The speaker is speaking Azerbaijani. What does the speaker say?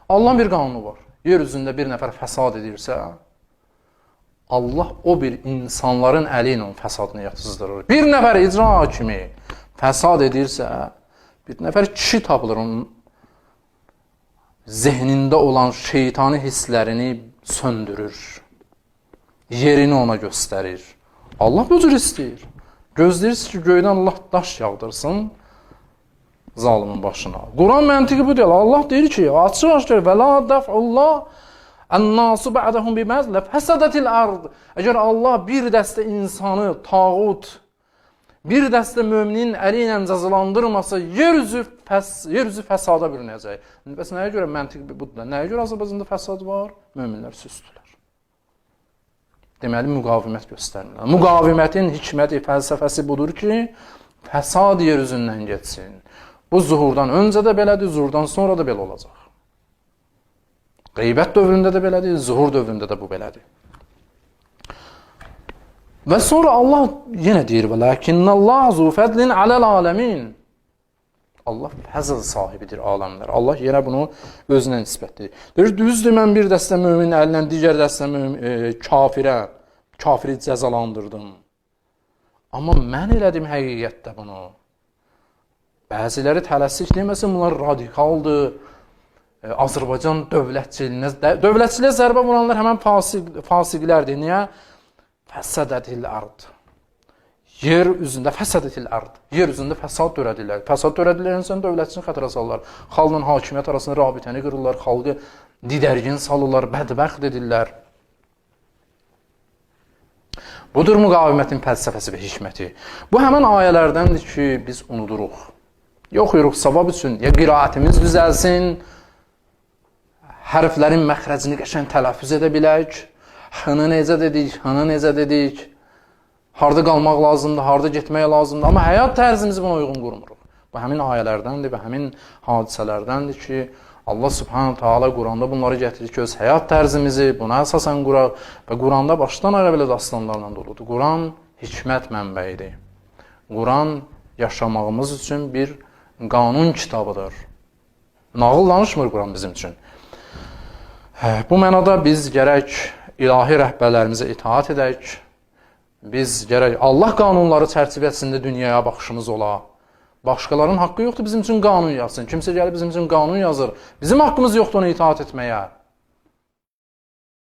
Allahın bir qanunu var. Yer üzündə bir nəfər fəsad edirsə, Allah o bir insanların əli ilə fəsadını yatızdırır. Bir nəfər icra hakimi fəsad edirsə, bir nəfər kişi tapılır, onun zehnində olan şeytani hisslərini söndürür. Yerini ona göstərir. Allah bu cür istəyir. Gözləyirsiniz ki, göydən Allah daş yağdırsın zalimin başına. Quran məntiqi bu deyil. Allah deyir ki, açıq-aşkar və la dəf'ullah ən-nasu ba'dahum bimazlə fəsədətil ard. Əgər Allah bir dəstə insanı, tağut, bir dəstə müminin əli ilə cəzalandırmasa, yer üzü fəsada bürünəcək. Bəs nəyə görə məntiq budur? Nəyə görə Azərbaycanda fəsad var? Möminlər süstülər. Deməli, müqavimət göstərirlər. Müqavimətin hikməti, fəlsəfəsi budur ki, fəsad yer üzündən geçsin. Bu zuhurdan öncə də belədir, zuhurdan sonra da belə olacaq. Qeybət dövründə də belədir, zuhur dövründə də bu belədir. Və sonra Allah yenə deyir, "Vəlakinnallahu zu fadlin alal alamin." Allah fəzl sahibidir aləmlər. Allah yenə bunu özünə nisbətdir. Deyir, düzdür, mən bir dəstə mömin əlindən digər dəstə kafiri cəzalandırdım. Amma mən elədim həqiqətdə bunu. Bəziləri tələsik deməsin, bunlar radikaldır. Azərbaycan dövlətçiliyə zərbə vuranlar həmən fasiqlərdir. Niyə? Fəsədətil ard. Yer üzündə fəsədətil ard. Yer üzündə fəsad törədirlər. Fəsad törədirlər, insan dövlətçini xətərə salırlar. Xalqla hakimiyyət arasında rabitəni qırırlar, xalqı didərgin salırlar, bədbəxt edirlər. Budur müqavimətin fəlsəfəsi və hikməti. Bu həmən ayələrdəndir ki, biz unuduruq. Yoxuyuruq savab üçün, ya qiraətimiz düzəlsin, hərflərin məxrəcini qəşəng tələffüz edə bilək, xını necə dedik, hını necə dedik, harada qalmaq lazımdır, harada getmək lazımdır, amma həyat tərzimizi buna uyğun qurmuruq. Bu həmin ayələrdəndir və həmin hadisələrdəndir ki, Allah subhanahu ta'ala Quranda bunları gətirir ki, öz həyat tərzimizi buna əsasən quraq və Quranda başdan ayağa belə dastanlarla doludur. Quran hikmət mənbəyidir. Quran yaşamağımız üçün bir qanun kitabıdır. Nağıl danışmır Quran bizim üçün. Bu mənada biz gərək ilahi rəhbərlərimizə itaat edək, biz gərək Allah qanunları çərçivəsində dünyaya baxışımız ola. Başqalarının haqqı yoxdur bizim üçün qanun yazsın. Kimsə gəlib bizim üçün qanun yazır. Bizim haqqımız yoxdur ona itaat etməyə.